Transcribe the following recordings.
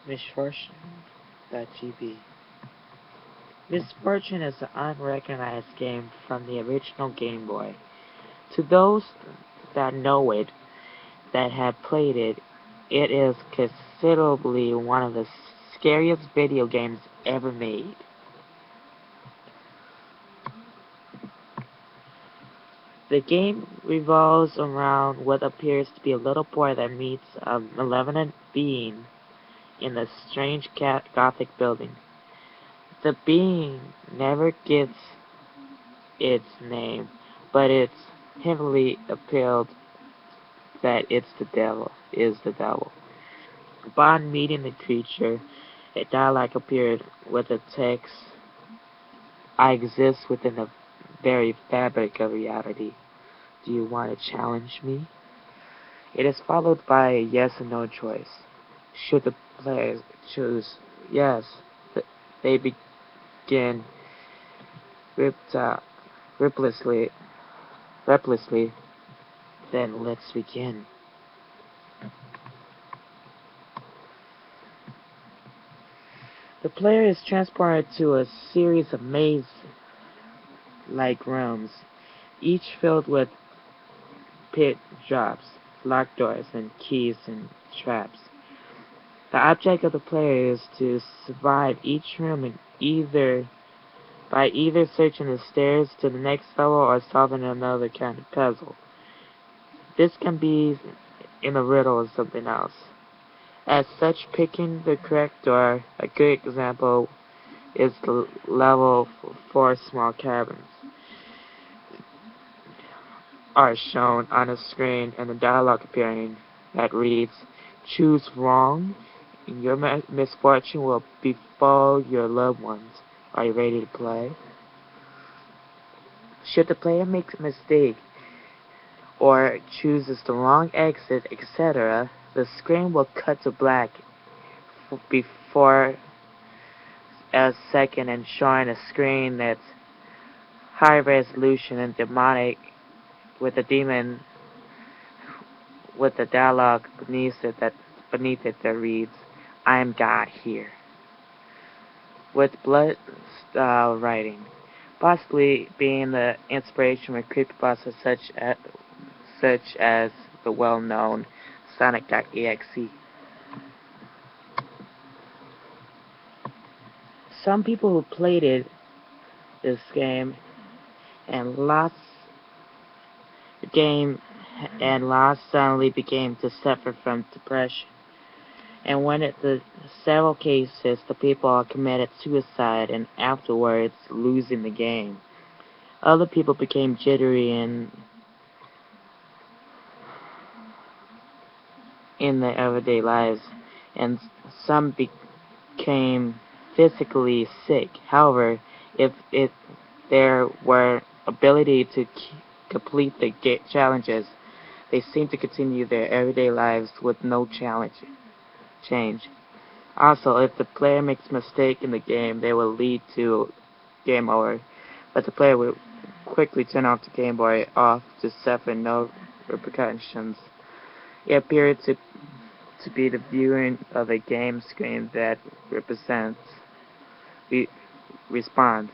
misfortune.gb. Misfortune is an unrecognized game from the original Game Boy. To those that know it, that have played it, it is considerably one of the scariest video games ever made. The game revolves around what appears to be a little boy that meets a malevolent being in a strange gothic building. The being never gets its name, but it's heavily appealed that is the devil. Upon meeting the creature, a dialogue appeared with the text, I exist within the very fabric of reality. Do you want to challenge me? It is followed by a yes or no choice. Should the players choose yes, they begin ripped out, riplessly, recklessly. Then let's begin. The player is transported to a series of maze-like rooms, each filled with pit drops, locked doors, and keys and traps. The object of the player is to survive each room in either searching the stairs to the next level or solving another kind of puzzle. This can be in a riddle or something else. As such, picking the correct door, a good example is the level for small cabins, are shown on a screen and the dialogue appearing that reads, choose wrong and your misfortune will befall your loved ones. Are you ready to play? Should the player make a mistake or chooses the wrong exit, etc., the screen will cut to black before a second and showing a screen that's high resolution and demonic with a demon with the dialogue beneath it that reads, I am God here. With blood style writing, possibly being the inspiration for creepypastas such as the well-known Sonic.exe. Some people who played this game and lost the game and lost suddenly began to suffer from depression. And when in the several cases the people committed suicide and afterwards losing the game. Other people became jittery in their everyday lives, and some became physically sick. However, if there were ability to complete the challenges, they seem to continue their everyday lives with no change. Also, if the player makes a mistake in the game, they will lead to game over, but the player will quickly turn off the Game Boy off to suffer no repercussions. It appeared to be the viewing of a game screen that represents re- response.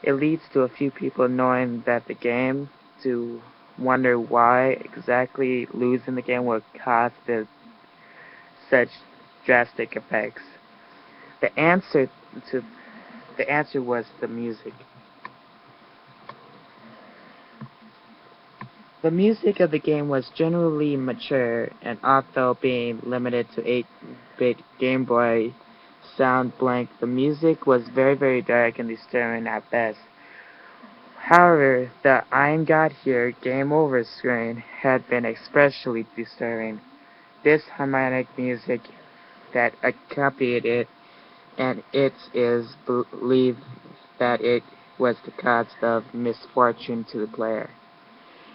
It leads to a few people knowing that the game to wonder why exactly losing the game will cause such drastic effects. The answer to the answer was the music. The music of the game was generally mature, and although being limited to 8-bit Game Boy sound blank, the music was very, very dark and disturbing at best. However, the I'm God Here Game Over screen had been especially disturbing. This harmonic music that accompanied it, and it is believed that it was the cause of misfortune to the player.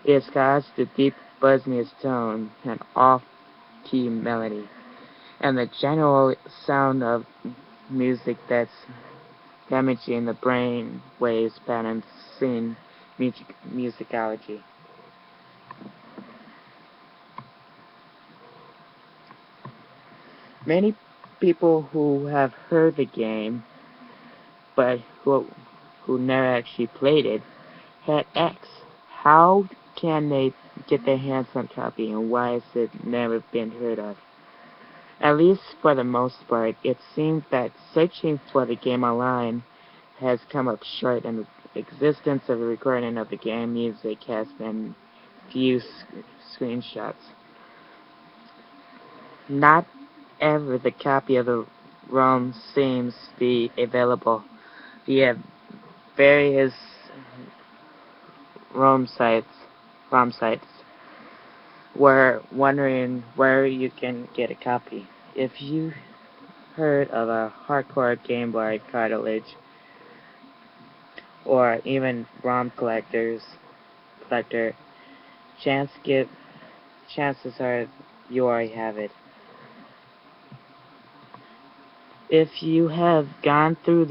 It caused the deep buzziness tone and off-key melody, and the general sound of music that's damaging the brain waves patterns in musicology. Many people who have heard the game but who never actually played it had asked, how can they get their hands on a copy and why has it never been heard of? At least for the most part, it seems that searching for the game online has come up short, and the existence of a recording of the game music has been few screenshots. Not ever the copy of the ROM seems to be available via various ROM sites, ROM sites. We're wondering where you can get a copy. If you heard of a hardcore Game Boy cartridge or even ROM collector, chances are you already have it. If you have gone through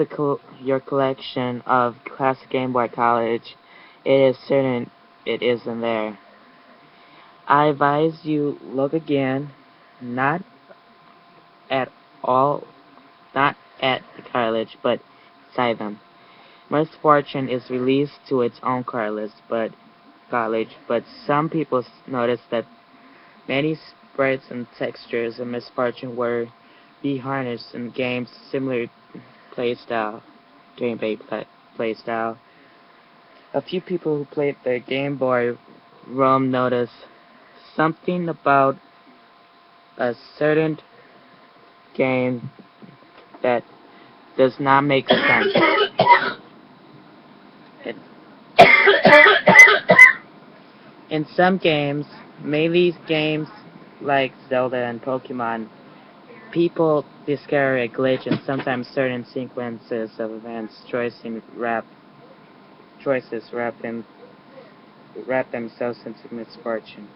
your collection of classic Game Boy College, it is certain it isn't there. I advise you look again, not at all, not at the cartilage, but inside them. Misfortune is released to its own cartilage, but some people notice that many sprites and textures of Misfortune were reharnessed in games similar playstyle, game-based playstyle. A few people who played the Game Boy ROM noticed something about a certain game that does not make sense. It, in some games, mainly games like Zelda and Pokemon, people discover a glitch and sometimes certain sequences of events choices wrap themselves into misfortune.